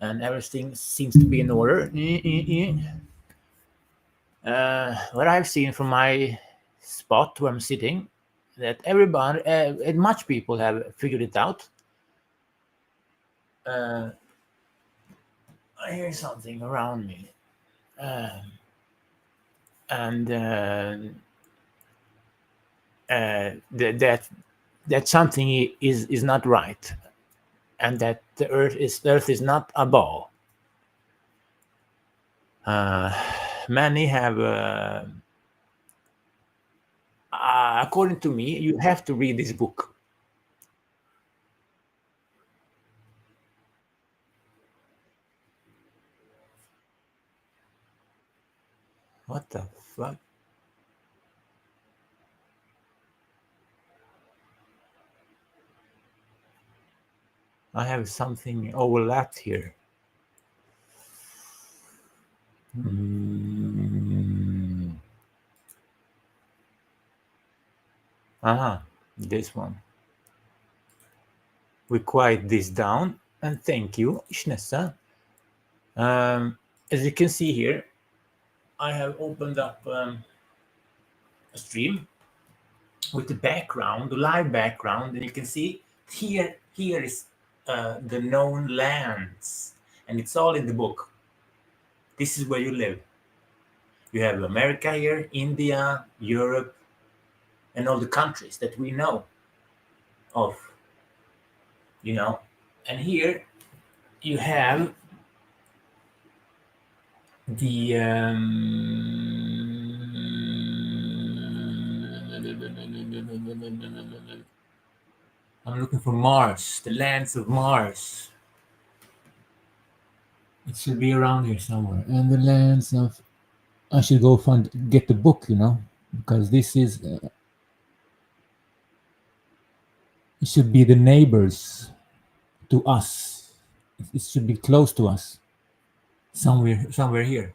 and everything seems to be in order. What I've seen from my spot where I'm sitting, that everybody, and much people have figured it out. I hear something around me, and that something is not right, and that the earth is not a ball. Many have, according to me, you have to read this book. What the fuck? I have something overlapped here. This one. We quiet this down, and thank you, Ishnessa. As you can see here, I have opened up a stream with the background, the live background, and you can see here is the known lands, and it's all in the book. This is where you live. You have America here, India, Europe, and all the countries that we know of, and here you have the I'm looking for Mars, the lands of Mars. It should be around here somewhere. And the lands of, I should go get the book, because this is, it should be the neighbors to us. It should be close to us. Somewhere here.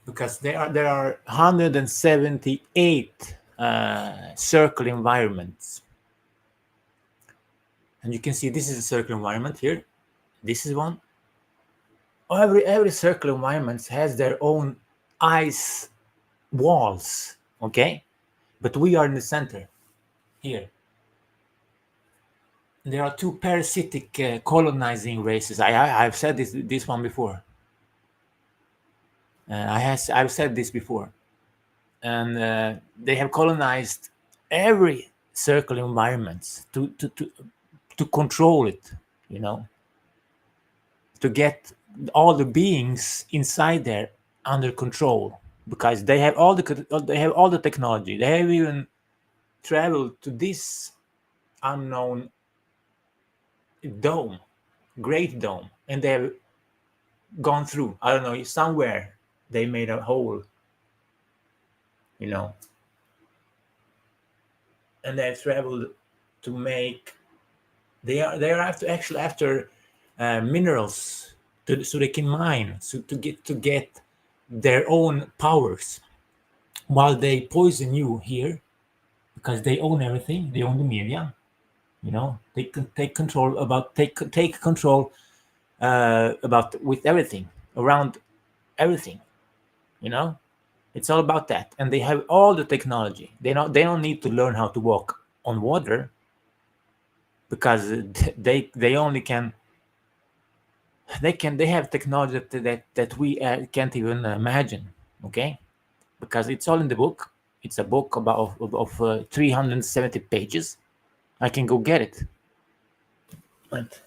Because there are 178 circle environments. And you can see this is a circle environment here. This is one. Every circle environment has their own ice walls, okay? But we are in the center here. There are two parasitic colonizing races. I've said this one before. I've said this before, and they have colonized every circle environments to control it, to get all the beings inside there under control, because they have all the technology. They have even traveled to this unknown dome, great dome, and they have gone through. I don't know, somewhere they made a hole, and they have traveled to make. They are after minerals, so they can mine, so to get their own powers, while they poison you here, because they own everything. They own the media. They can take control about with everything around everything. It's all about that, and they have all the technology. They don't need to learn how to walk on water, because they only can. They have technology that we can't even imagine. Okay, because it's all in the book. It's a book of 370 pages. I can go get it. But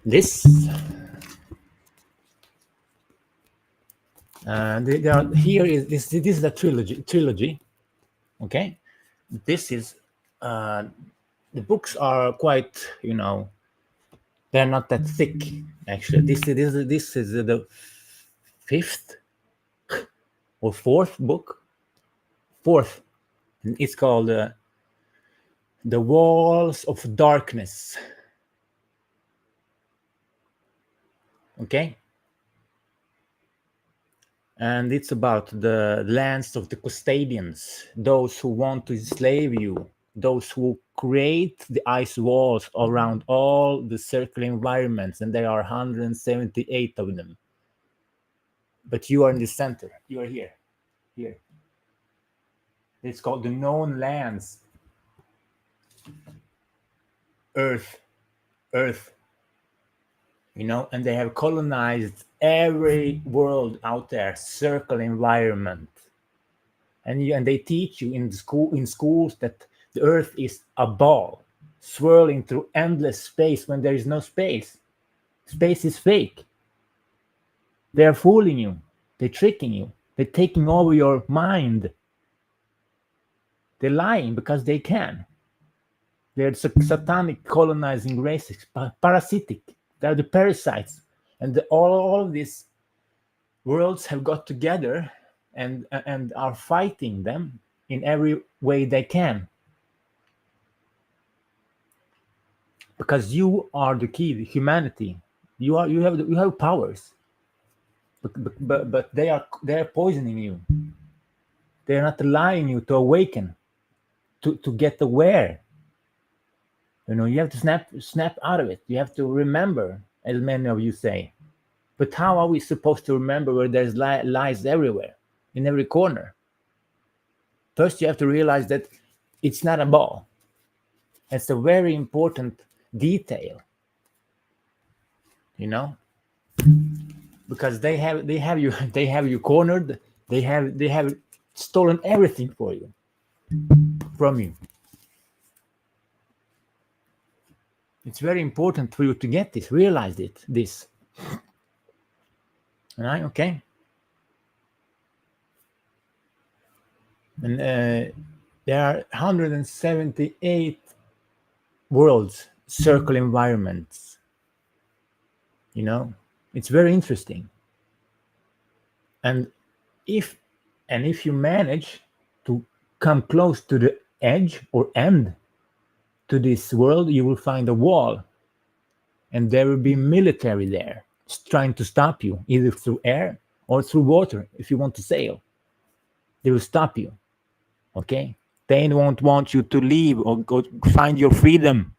this here is this is a trilogy. Okay, this is the books are quite They're not that thick, actually. This is the fifth or fourth book. Fourth. It's called The Walls of Darkness. Okay? And it's about the lands of the custodians, those who want to enslave you, those who create the ice walls around all the circular environments, and there are 178 of them. But you are in the center. You are here. Here. It's called the known lands. Earth. You know, and they have colonized every world out there, circle environment. And they teach you in schools that the earth is a ball swirling through endless space when there is no space. Space is fake. They're fooling you. They're tricking you. They're taking over your mind. They're lying because they can. They're satanic colonizing races, parasitic. They're the parasites. And all of these worlds have got together and are fighting them in every way they can. Because you are the key, humanity. You have powers. But they are poisoning you. They're not allowing you to awaken, to get aware. You know, you have to snap out of it. You have to remember, as many of you say. But how are we supposed to remember where there's lies everywhere, in every corner? First, you have to realize that it's not a ball. It's a very important detail. You know, because they have you cornered. They have stolen everything from you. It's very important for you to get this, realize this. All right, okay. And there are 178 worlds, circle environments. You know, it's very interesting. And if you manage to come close to the edge or end to this world, you will find a wall, and there will be military there trying to stop you, either through air or through water. If you want to sail, they will stop you. Okay, they won't want you to leave or go find your freedom.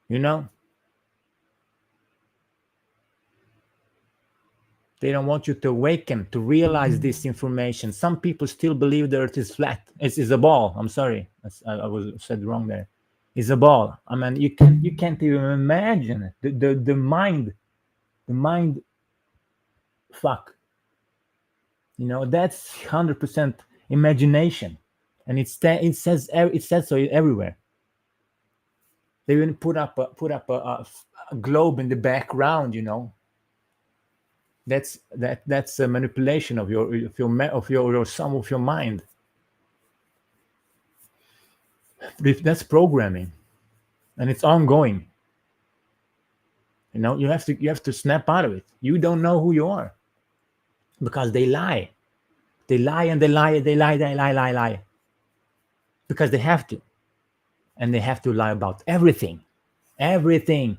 You know, they don't want you to awaken, to realize this information. Some people still believe the earth is flat. It's a ball. I'm sorry, I was said wrong there. It's a ball. I mean, you can't even imagine the mind fuck. You know, that's 100% imagination, and it says so everywhere. They even put up a globe in the background. You know, that's a manipulation of your some of your mind. That's programming, and it's ongoing. You know, you have to snap out of it. You don't know who you are, because they lie. They lie and they lie. Because they have to. And they have to lie about everything. Everything.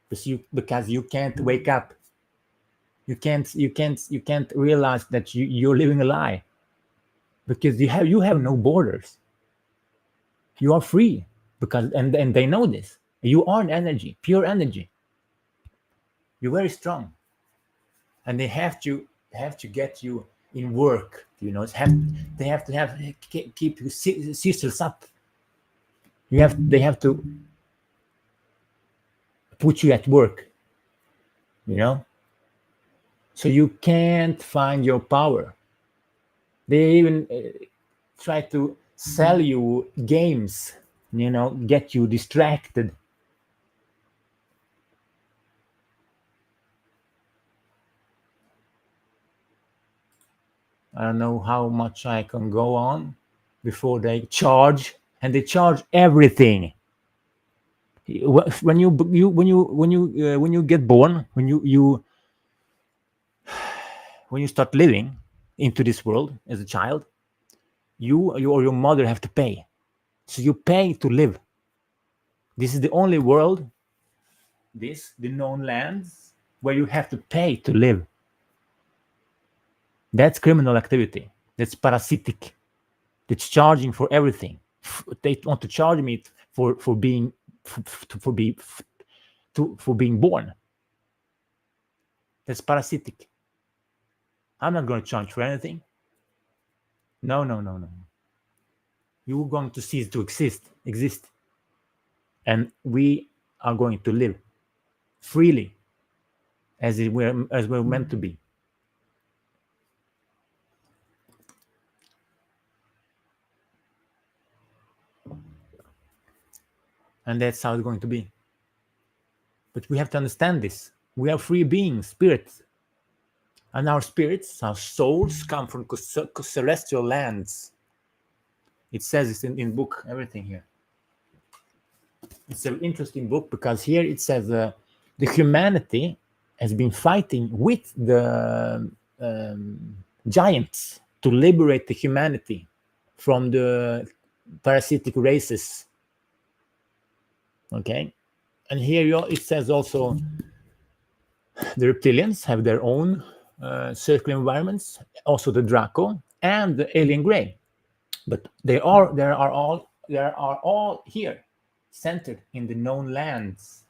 Because you can't wake up. You can't realize that you're living a lie. Because you have no borders. You are free. And they know this. You are an energy, pure energy. You're very strong. And they have to get you in work. You know, they have to keep your systems up. They have to put you at work. You know, so you can't find your power. They even try to sell you games. You know, get you distracted. I don't know how much I can go on before they charge, and they charge everything. When you get born, when you start living into this world as a child, you or your mother have to pay. So you pay to live. This is the only world, the known lands, where you have to pay to live. That's criminal activity. That's parasitic. That's charging for everything. They want to charge me for being for being born. That's parasitic. I'm not going to charge for anything. No. You're going to cease to exist, and we are going to live freely as we're meant to be. And that's how it's going to be. But we have to understand this. We are free beings, spirits. And our spirits, our souls, come from celestial lands. It says it's in book, everything here. It's an interesting book because here it says the humanity has been fighting with the giants to liberate the humanity from the parasitic races. Okay, and here it says also the reptilians have their own circular environments, also the Draco and the alien gray, but there are all here centered in the known lands.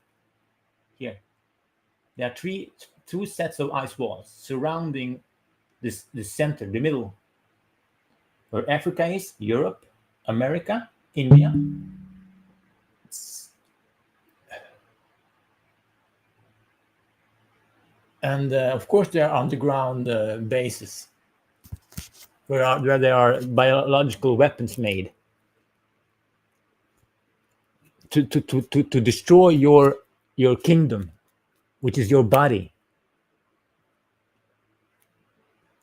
Here there are two sets of ice walls surrounding this center, the middle, where Africa is, Europe, America, India. And of course, there are underground bases where there are biological weapons made to destroy your kingdom, which is your body.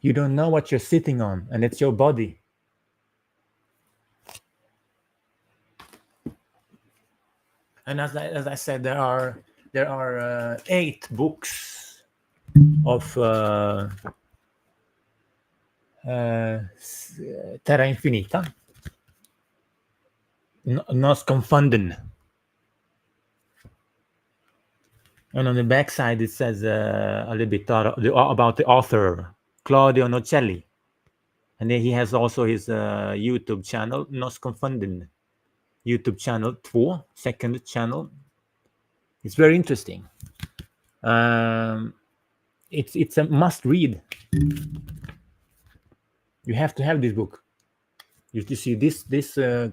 You don't know what you're sitting on, and it's your body. And as I said, there are 8 books of Terra Infinita, Nos Confunden. And on the back side, it says a little bit about the author, Claudio Nocelli. And then he has also his YouTube channel, Nos Confunden. YouTube channel 2, second channel. It's very interesting. It's a must read. You have to have this book. You see, this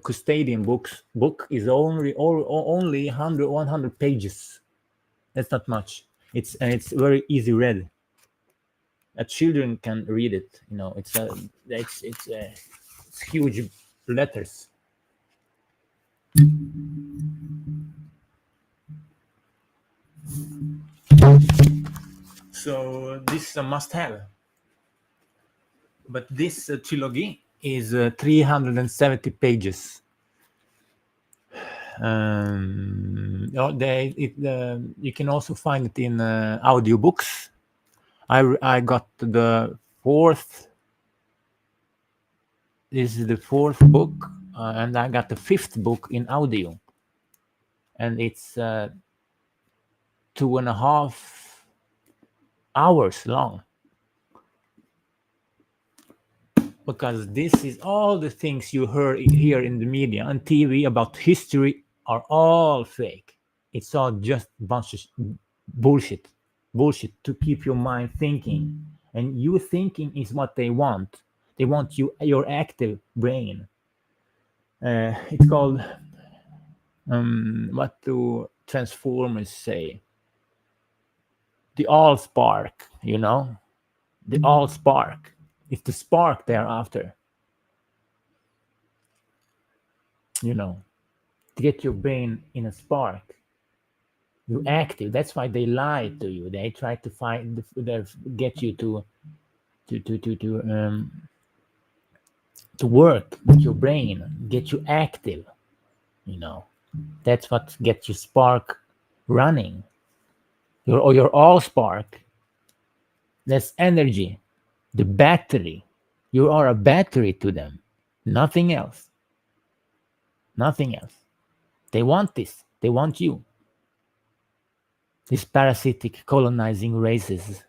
Custodian book is only 100 pages. That's not much. It's very easy read. Children can read it. You know, it's huge letters. So this is a must-have. But this trilogy is 370 pages. You can also find it in audiobooks. I got the 4th. This is the 4th book, and I got the 5th book in audio, and it's 2.5 hours long. Because this is all the things you hear in the media and TV about history are all fake. It's all just a bunch of bullshit to keep your mind thinking. And you thinking is what they want. They want your active brain. It's called, what do Transformers say? The Allspark, you know? The Allspark. It's the spark they're after. You know, to get your brain in a spark. You're active. That's why they lie to you. They try to get you to work with your brain, get you active. You know, That's what gets your spark running. Your all spark. That's energy. The battery. You are a battery to them. Nothing else. Nothing else. They want this. They want you. These parasitic colonizing races.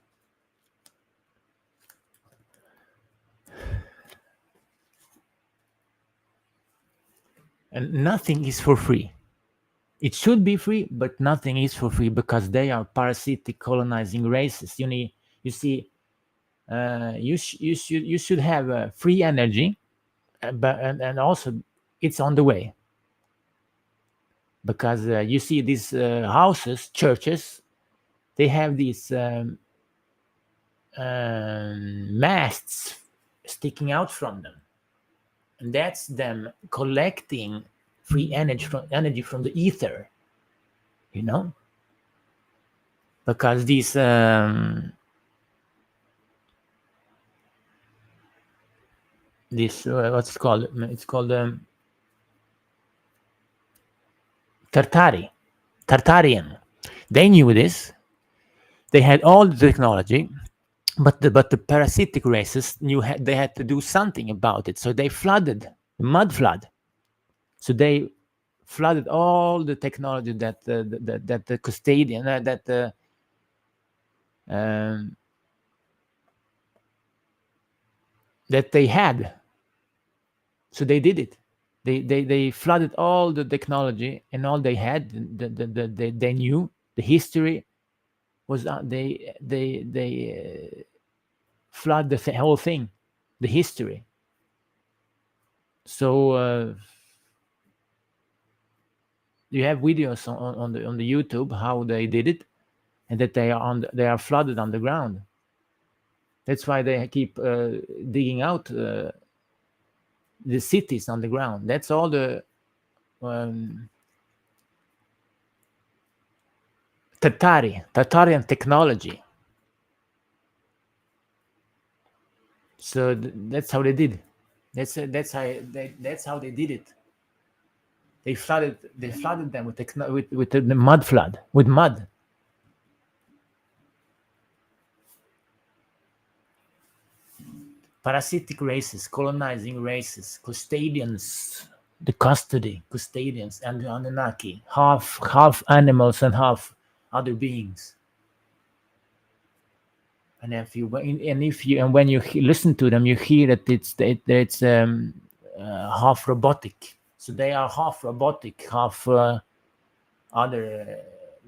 And nothing is for free. It should be free, but nothing is for free because they are parasitic colonizing races. You see, you should have free energy, but and also it's on the way because you see these houses, churches, they have these masts sticking out from them, and that's them collecting free energy from the ether, because these what's it called? It's called Tartarian. They knew this. They had all the technology, but the parasitic races knew they had to do something about it. So they flooded, mud flood. So they flooded all the technology that the custodian that they had. So they did it. They flooded all the technology and all they had. They knew the history was they flood the whole thing, the history. So you have videos on the YouTube how they did it, and that they are flooded underground. That's why they keep digging out the cities underground. That's all the Tartarian technology. So that's how they did. That's how they did it. They flooded them with the mud flood, with mud. Parasitic races, colonizing races, custodians, the custodians, and the Anunnaki, half animals and half other beings. And when you listen to them, you hear that it's half robotic. So they are half robotic, half other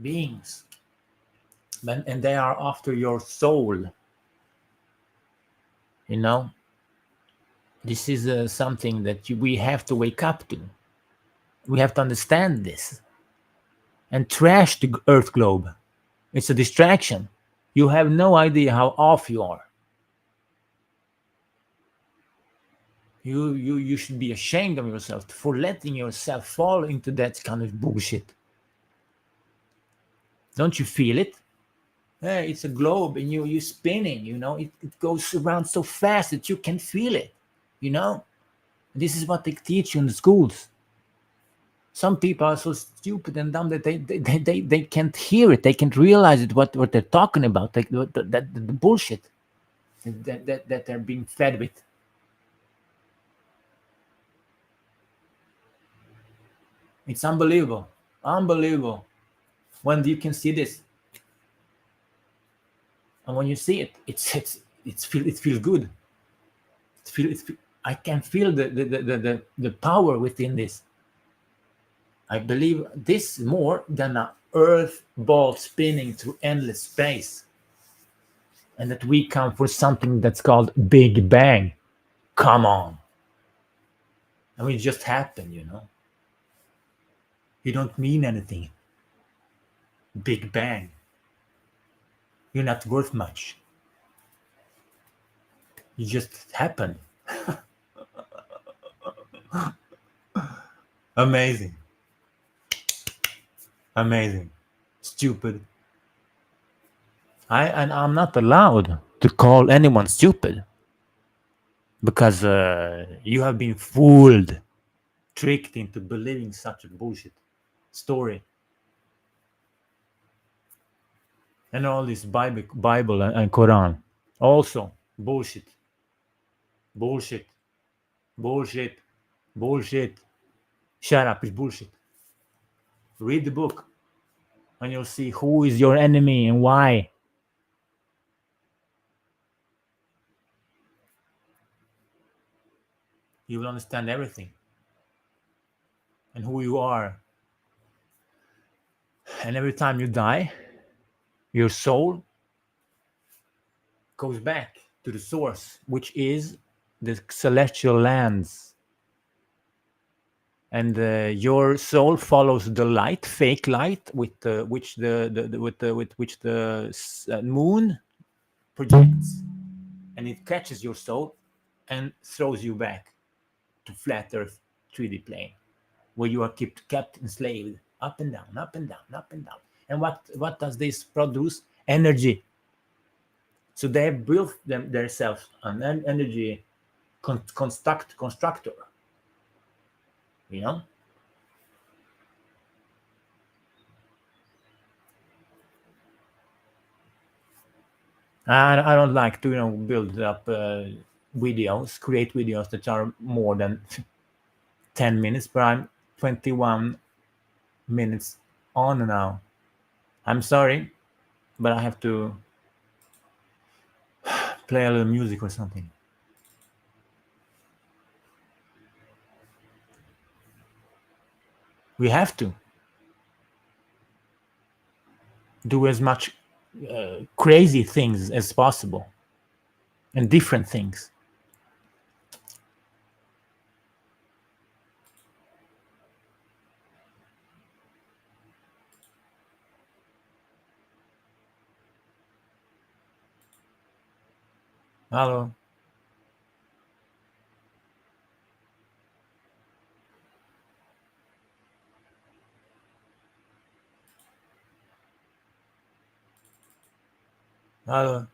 beings, and they are after your soul. This is something that we have to wake up to. We have to understand this and trash the Earth globe. It's a distraction. You have no idea how off you are. You should be ashamed of yourself for letting yourself fall into that kind of bullshit. Don't you feel it? Hey, it's a globe and you're spinning, it goes around so fast that you can feel it, This is what they teach you in the schools. Some people are so stupid and dumb that they can't hear it. They can't realize it, what they're talking about, the bullshit that they're being fed with. It's unbelievable. When you can see this, and when you see it, it feels good. I can feel the power within this. I believe this more than an Earth ball spinning through endless space, and that we come for something that's called Big Bang. Come on, I mean, it just happened, You don't mean anything. Big Bang. You're not worth much. You just happen. Amazing. Stupid. I'm not allowed to call anyone stupid because you have been fooled, tricked into believing such a bullshit. story. And all this Bible and Quran. Also, bullshit. Bullshit. Bullshit. Bullshit. Shut up, it's bullshit. Read the book and you'll see who is your enemy and why. You will understand everything and who you are. And every time you die, your soul goes back to the source, which is the celestial lands. And your soul follows the light, fake light, with which with which the moon projects, and it catches your soul and throws you back to flat Earth 3D plane, where you are kept enslaved, up and down, up and down, up and down. And what does this produce? Energy. So they have built themselves an energy constructor. You know. I don't like to build up videos, create videos that are more than 10 minutes, but I'm 21 minutes on now. I'm sorry, but I have to play a little music or something. We have to do as much crazy things as possible and different things. Hello. Hello.